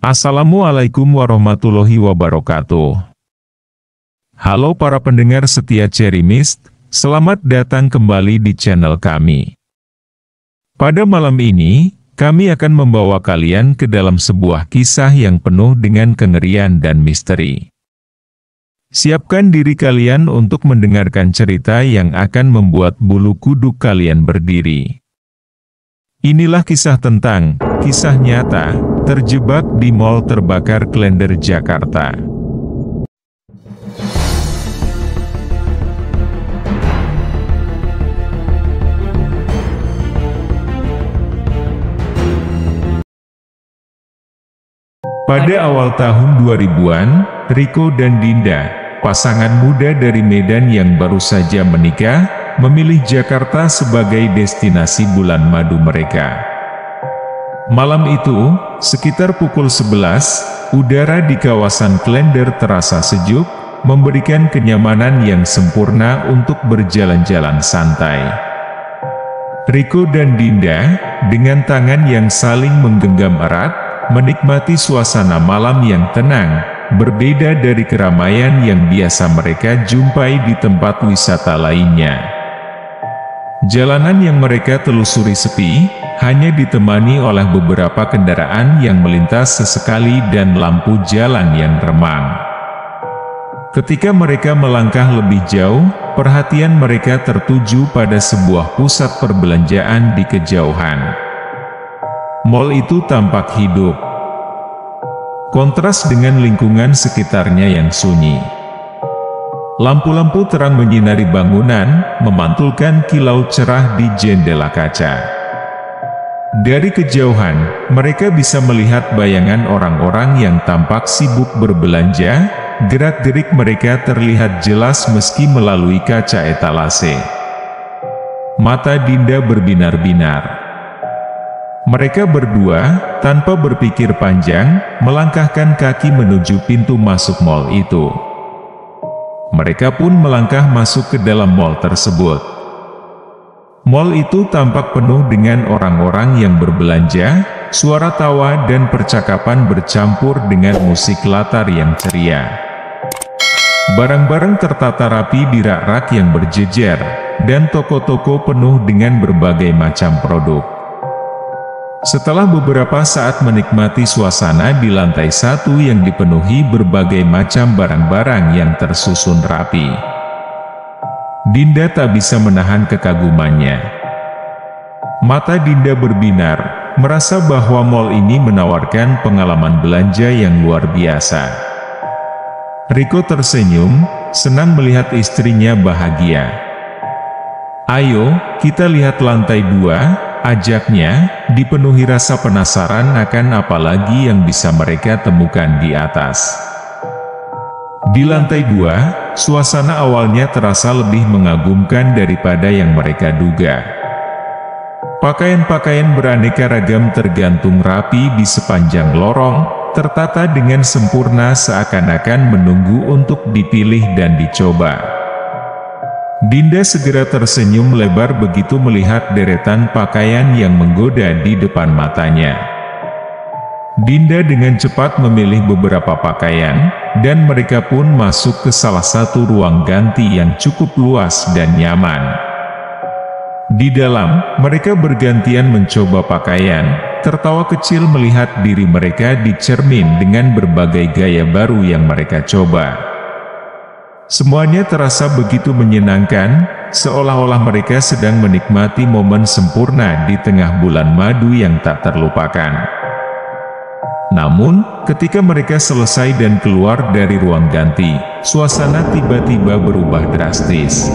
Assalamualaikum warahmatullahi wabarakatuh. Halo para pendengar setia Cherry Mist, selamat datang kembali di channel kami. Pada malam ini, kami akan membawa kalian ke dalam sebuah kisah yang penuh dengan kengerian dan misteri. Siapkan diri kalian untuk mendengarkan cerita yang akan membuat bulu kuduk kalian berdiri. Inilah kisah tentang kisah nyata, terjebak di mal terbakar Klender Jakarta. Pada awal tahun 2000-an, Riko dan Dinda, pasangan muda dari Medan yang baru saja menikah, memilih Jakarta sebagai destinasi bulan madu mereka. Malam itu, sekitar pukul 11, udara di kawasan Klender terasa sejuk, memberikan kenyamanan yang sempurna untuk berjalan-jalan santai. Riko dan Dinda, dengan tangan yang saling menggenggam erat, menikmati suasana malam yang tenang, berbeda dari keramaian yang biasa mereka jumpai di tempat wisata lainnya. Jalanan yang mereka telusuri sepi, hanya ditemani oleh beberapa kendaraan yang melintas sesekali dan lampu jalan yang remang. Ketika mereka melangkah lebih jauh, perhatian mereka tertuju pada sebuah pusat perbelanjaan di kejauhan. Mal itu tampak hidup. Kontras dengan lingkungan sekitarnya yang sunyi. Lampu-lampu terang menyinari bangunan, memantulkan kilau cerah di jendela kaca. Dari kejauhan, mereka bisa melihat bayangan orang-orang yang tampak sibuk berbelanja, gerak-gerik mereka terlihat jelas meski melalui kaca etalase. Mata Dinda berbinar-binar. Mereka berdua, tanpa berpikir panjang, melangkahkan kaki menuju pintu masuk mal itu. Mereka pun melangkah masuk ke dalam mal tersebut. Mal itu tampak penuh dengan orang-orang yang berbelanja, suara tawa dan percakapan bercampur dengan musik latar yang ceria. Barang-barang tertata rapi di rak-rak yang berjejer, dan toko-toko penuh dengan berbagai macam produk. Setelah beberapa saat menikmati suasana di lantai satu yang dipenuhi berbagai macam barang-barang yang tersusun rapi, Dinda tak bisa menahan kekagumannya. Mata Dinda berbinar, merasa bahwa mal ini menawarkan pengalaman belanja yang luar biasa. Riko tersenyum, senang melihat istrinya bahagia. "Ayo, kita lihat lantai 2, ajaknya, dipenuhi rasa penasaran akan apa lagi yang bisa mereka temukan di atas. Di lantai 2, suasana awalnya terasa lebih mengagumkan daripada yang mereka duga. Pakaian-pakaian beraneka ragam tergantung rapi di sepanjang lorong, tertata dengan sempurna seakan-akan menunggu untuk dipilih dan dicoba. Dinda segera tersenyum lebar begitu melihat deretan pakaian yang menggoda di depan matanya. Dinda dengan cepat memilih beberapa pakaian, dan mereka pun masuk ke salah satu ruang ganti yang cukup luas dan nyaman. Di dalam, mereka bergantian mencoba pakaian, tertawa kecil melihat diri mereka di cermin dengan berbagai gaya baru yang mereka coba. Semuanya terasa begitu menyenangkan, seolah-olah mereka sedang menikmati momen sempurna di tengah bulan madu yang tak terlupakan. Namun, ketika mereka selesai dan keluar dari ruang ganti, suasana tiba-tiba berubah drastis.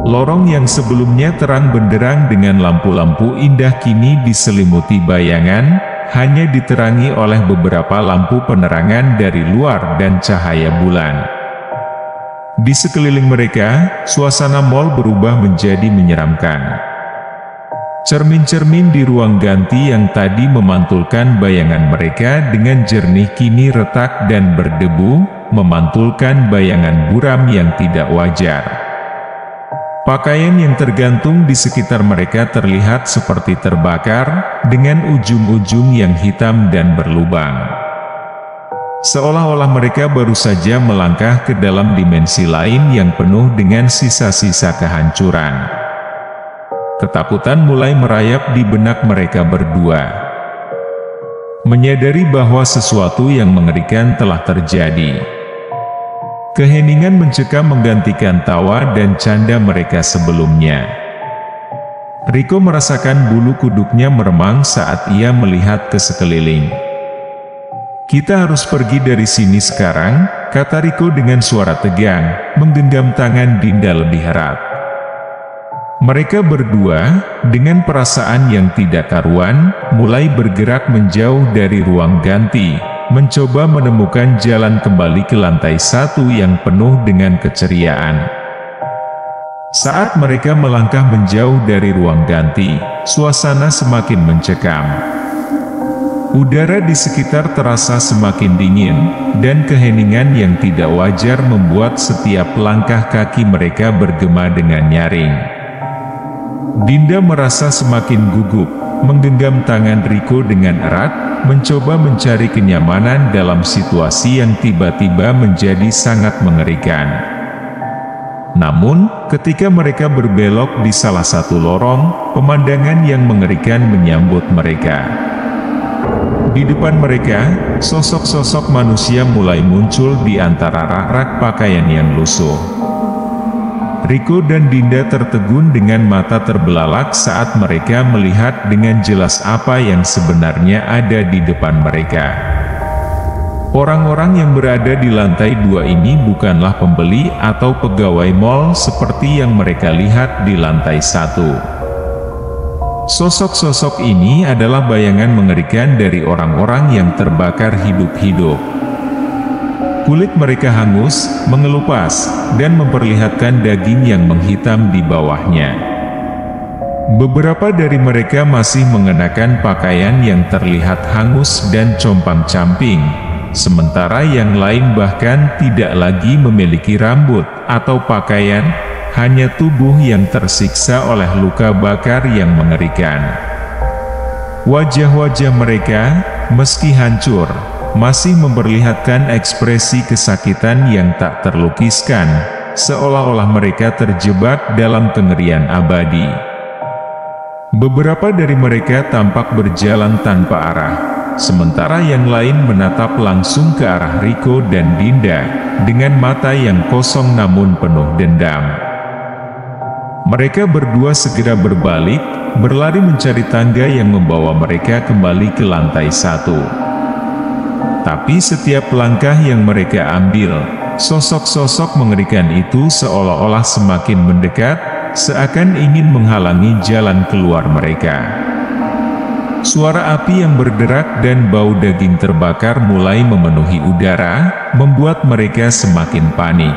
Lorong yang sebelumnya terang benderang dengan lampu-lampu indah kini diselimuti bayangan, hanya diterangi oleh beberapa lampu penerangan dari luar dan cahaya bulan. Di sekeliling mereka, suasana mal berubah menjadi menyeramkan. Cermin-cermin di ruang ganti yang tadi memantulkan bayangan mereka dengan jernih kini retak dan berdebu, memantulkan bayangan buram yang tidak wajar. Pakaian yang tergantung di sekitar mereka terlihat seperti terbakar, dengan ujung-ujung yang hitam dan berlubang. Seolah-olah mereka baru saja melangkah ke dalam dimensi lain yang penuh dengan sisa-sisa kehancuran. Ketakutan mulai merayap di benak mereka berdua. Menyadari bahwa sesuatu yang mengerikan telah terjadi. Keheningan mencekam menggantikan tawa dan canda mereka sebelumnya. Rico merasakan bulu kuduknya meremang saat ia melihat ke sekeliling. "Kita harus pergi dari sini sekarang," kata Rico dengan suara tegang, menggenggam tangan Dinda lebih erat. Mereka berdua, dengan perasaan yang tidak karuan, mulai bergerak menjauh dari ruang ganti, mencoba menemukan jalan kembali ke lantai 1 yang penuh dengan keceriaan. Saat mereka melangkah menjauh dari ruang ganti, suasana semakin mencekam. Udara di sekitar terasa semakin dingin, dan keheningan yang tidak wajar membuat setiap langkah kaki mereka bergema dengan nyaring. Dinda merasa semakin gugup, menggenggam tangan Rico dengan erat, mencoba mencari kenyamanan dalam situasi yang tiba-tiba menjadi sangat mengerikan. Namun, ketika mereka berbelok di salah satu lorong, pemandangan yang mengerikan menyambut mereka. Di depan mereka, sosok-sosok manusia mulai muncul di antara rak-rak pakaian yang lusuh. Rico dan Dinda tertegun dengan mata terbelalak saat mereka melihat dengan jelas apa yang sebenarnya ada di depan mereka. Orang-orang yang berada di lantai 2 ini bukanlah pembeli atau pegawai mal seperti yang mereka lihat di lantai 1. Sosok-sosok ini adalah bayangan mengerikan dari orang-orang yang terbakar hidup-hidup. Kulit mereka hangus, mengelupas, dan memperlihatkan daging yang menghitam di bawahnya. Beberapa dari mereka masih mengenakan pakaian yang terlihat hangus dan compang-camping, sementara yang lain bahkan tidak lagi memiliki rambut atau pakaian, hanya tubuh yang tersiksa oleh luka bakar yang mengerikan. Wajah-wajah mereka, meski hancur, masih memperlihatkan ekspresi kesakitan yang tak terlukiskan, seolah-olah mereka terjebak dalam kengerian abadi. Beberapa dari mereka tampak berjalan tanpa arah, sementara yang lain menatap langsung ke arah Rico dan Dinda, dengan mata yang kosong namun penuh dendam. Mereka berdua segera berbalik, berlari mencari tangga yang membawa mereka kembali ke lantai 1. Tapi setiap langkah yang mereka ambil, sosok-sosok mengerikan itu seolah-olah semakin mendekat, seakan ingin menghalangi jalan keluar mereka. Suara api yang berderak dan bau daging terbakar mulai memenuhi udara, membuat mereka semakin panik.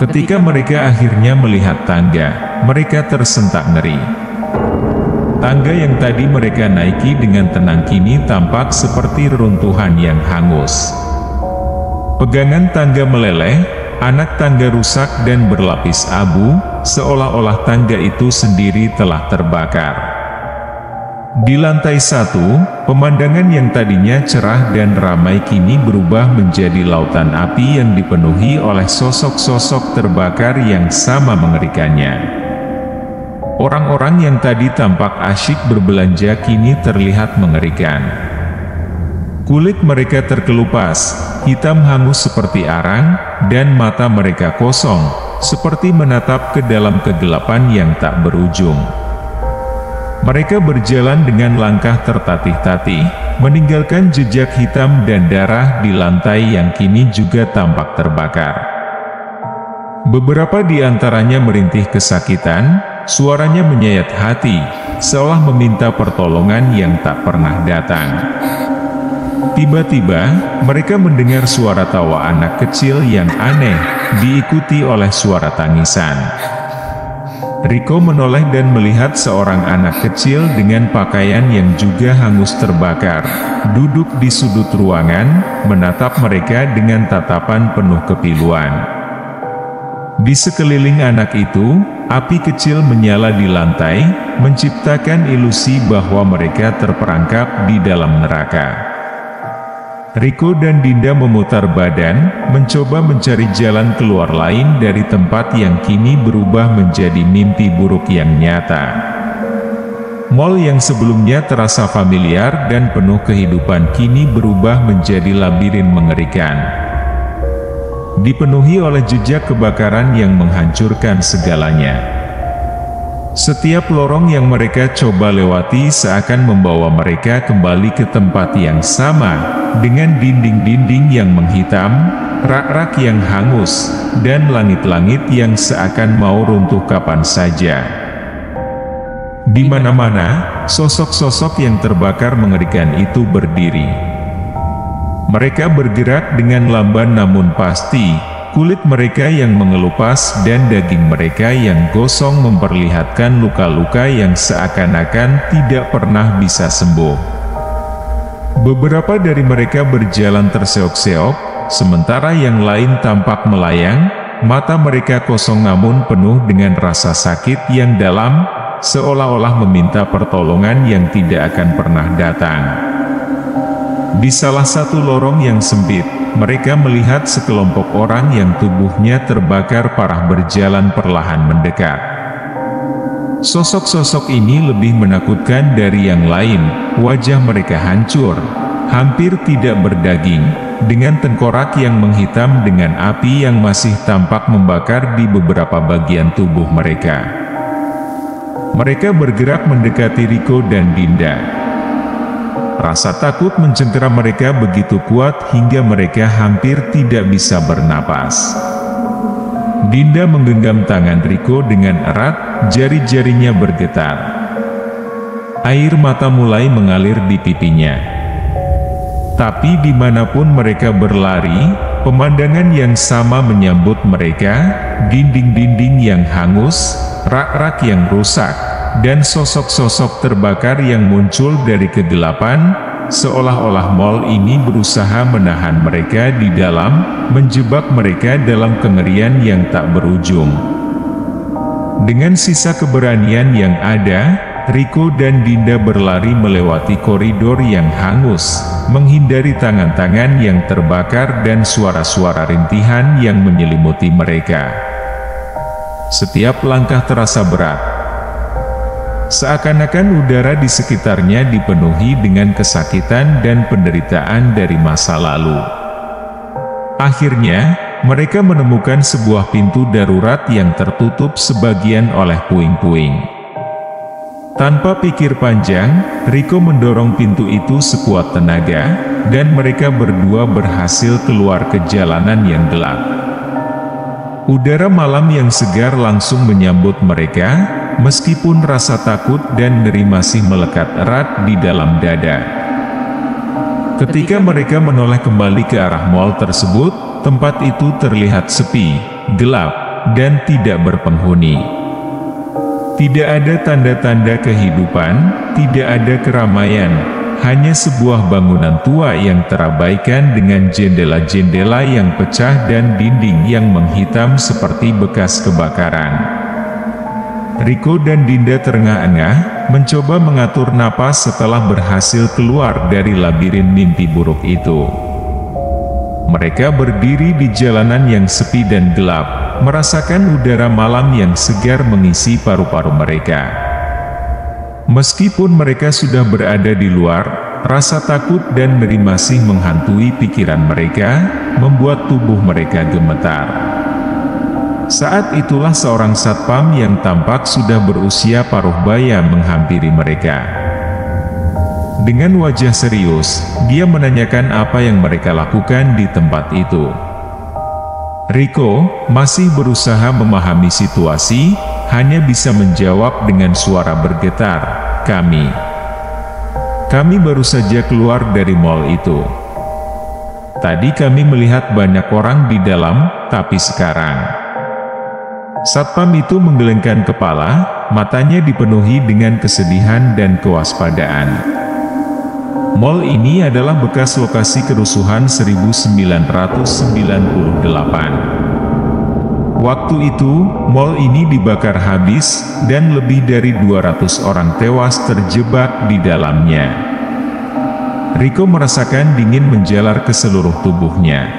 Ketika mereka akhirnya melihat tangga, mereka tersentak ngeri. Tangga yang tadi mereka naiki dengan tenang kini tampak seperti reruntuhan yang hangus. Pegangan tangga meleleh, anak tangga rusak dan berlapis abu, seolah-olah tangga itu sendiri telah terbakar. Di lantai 1, pemandangan yang tadinya cerah dan ramai kini berubah menjadi lautan api yang dipenuhi oleh sosok-sosok terbakar yang sama mengerikannya. Orang-orang yang tadi tampak asyik berbelanja kini terlihat mengerikan. Kulit mereka terkelupas, hitam hangus seperti arang, dan mata mereka kosong, seperti menatap ke dalam kegelapan yang tak berujung. Mereka berjalan dengan langkah tertatih-tatih, meninggalkan jejak hitam dan darah di lantai yang kini juga tampak terbakar. Beberapa di antaranya merintih kesakitan, suaranya menyayat hati, seolah meminta pertolongan yang tak pernah datang. Tiba-tiba, mereka mendengar suara tawa anak kecil yang aneh, diikuti oleh suara tangisan. Rico menoleh dan melihat seorang anak kecil dengan pakaian yang juga hangus terbakar, duduk di sudut ruangan, menatap mereka dengan tatapan penuh kepiluan. Di sekeliling anak itu, api kecil menyala di lantai, menciptakan ilusi bahwa mereka terperangkap di dalam neraka. Riko dan Dinda memutar badan, mencoba mencari jalan keluar lain dari tempat yang kini berubah menjadi mimpi buruk yang nyata. Mall yang sebelumnya terasa familiar dan penuh kehidupan kini berubah menjadi labirin mengerikan. Dipenuhi oleh jejak kebakaran yang menghancurkan segalanya. Setiap lorong yang mereka coba lewati seakan membawa mereka kembali ke tempat yang sama, dengan dinding-dinding yang menghitam, rak-rak yang hangus, dan langit-langit yang seakan mau runtuh kapan saja. Di mana-mana, sosok-sosok yang terbakar mengerikan itu berdiri. Mereka bergerak dengan lamban namun pasti, kulit mereka yang mengelupas dan daging mereka yang gosong memperlihatkan luka-luka yang seakan-akan tidak pernah bisa sembuh. Beberapa dari mereka berjalan terseok-seok, sementara yang lain tampak melayang, mata mereka kosong namun penuh dengan rasa sakit yang dalam, seolah-olah meminta pertolongan yang tidak akan pernah datang. Di salah satu lorong yang sempit, mereka melihat sekelompok orang yang tubuhnya terbakar parah berjalan perlahan mendekat. Sosok-sosok ini lebih menakutkan dari yang lain, wajah mereka hancur, hampir tidak berdaging, dengan tengkorak yang menghitam dengan api yang masih tampak membakar di beberapa bagian tubuh mereka. Mereka bergerak mendekati Riko dan Dinda. Rasa takut mencengkeram mereka begitu kuat hingga mereka hampir tidak bisa bernapas. Dinda menggenggam tangan Riko dengan erat, jari-jarinya bergetar. Air mata mulai mengalir di pipinya. Tapi dimanapun mereka berlari, pemandangan yang sama menyambut mereka, dinding-dinding yang hangus, rak-rak yang rusak, dan sosok-sosok terbakar yang muncul dari kegelapan, seolah-olah mall ini berusaha menahan mereka di dalam, menjebak mereka dalam kengerian yang tak berujung. Dengan sisa keberanian yang ada, Riko dan Dinda berlari melewati koridor yang hangus, menghindari tangan-tangan yang terbakar dan suara-suara rintihan yang menyelimuti mereka. Setiap langkah terasa berat. Seakan-akan udara di sekitarnya dipenuhi dengan kesakitan dan penderitaan dari masa lalu. Akhirnya, mereka menemukan sebuah pintu darurat yang tertutup sebagian oleh puing-puing. Tanpa pikir panjang, Riko mendorong pintu itu sekuat tenaga, dan mereka berdua berhasil keluar ke jalanan yang gelap. Udara malam yang segar langsung menyambut mereka, meskipun rasa takut dan ngeri masih melekat erat di dalam dada. Ketika mereka menoleh kembali ke arah mall tersebut, tempat itu terlihat sepi, gelap, dan tidak berpenghuni. Tidak ada tanda-tanda kehidupan, tidak ada keramaian, hanya sebuah bangunan tua yang terabaikan dengan jendela-jendela yang pecah dan dinding yang menghitam seperti bekas kebakaran. Riko dan Dinda terengah-engah, mencoba mengatur napas setelah berhasil keluar dari labirin mimpi buruk itu. Mereka berdiri di jalanan yang sepi dan gelap, merasakan udara malam yang segar mengisi paru-paru mereka. Meskipun mereka sudah berada di luar, rasa takut dan ngeri masih menghantui pikiran mereka, membuat tubuh mereka gemetar. Saat itulah seorang satpam yang tampak sudah berusia paruh baya menghampiri mereka. Dengan wajah serius, dia menanyakan apa yang mereka lakukan di tempat itu. Riko masih berusaha memahami situasi, hanya bisa menjawab dengan suara bergetar, Kami baru saja keluar dari mall itu. Tadi kami melihat banyak orang di dalam, tapi sekarang..." Satpam itu menggelengkan kepala, matanya dipenuhi dengan kesedihan dan kewaspadaan. Mall ini adalah bekas lokasi kerusuhan 1998. Waktu itu, mal ini dibakar habis, dan lebih dari 200 orang tewas terjebak di dalamnya. Rico merasakan dingin menjalar ke seluruh tubuhnya.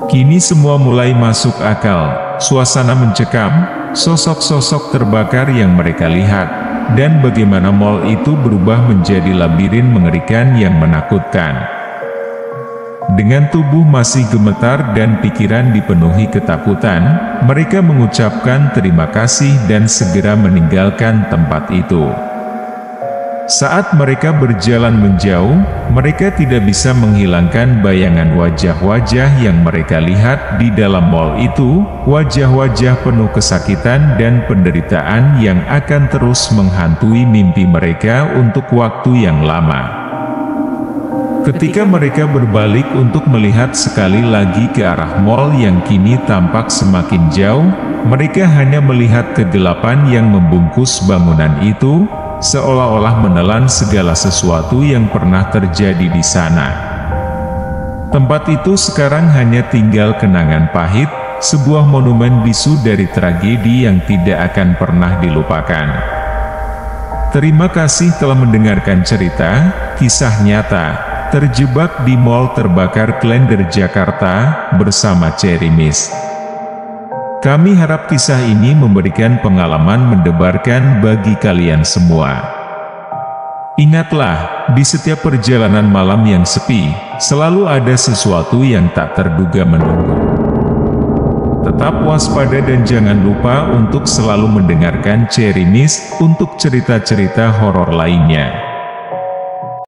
Kini semua mulai masuk akal, suasana mencekam, sosok-sosok terbakar yang mereka lihat, dan bagaimana mal itu berubah menjadi labirin mengerikan yang menakutkan. Dengan tubuh masih gemetar dan pikiran dipenuhi ketakutan, mereka mengucapkan terima kasih dan segera meninggalkan tempat itu. Saat mereka berjalan menjauh, mereka tidak bisa menghilangkan bayangan wajah-wajah yang mereka lihat di dalam mal itu, wajah-wajah penuh kesakitan dan penderitaan yang akan terus menghantui mimpi mereka untuk waktu yang lama. Ketika mereka berbalik untuk melihat sekali lagi ke arah mal yang kini tampak semakin jauh, mereka hanya melihat kegelapan yang membungkus bangunan itu, seolah-olah menelan segala sesuatu yang pernah terjadi di sana. Tempat itu sekarang hanya tinggal kenangan pahit, sebuah monumen bisu dari tragedi yang tidak akan pernah dilupakan. Terima kasih telah mendengarkan cerita, kisah nyata, terjebak di mal terbakar Klender Jakarta, bersama Cherry Mist. Kami harap kisah ini memberikan pengalaman mendebarkan bagi kalian semua. Ingatlah, di setiap perjalanan malam yang sepi, selalu ada sesuatu yang tak terduga menunggu. Tetap waspada dan jangan lupa untuk selalu mendengarkan Cherry Mist untuk cerita-cerita horor lainnya.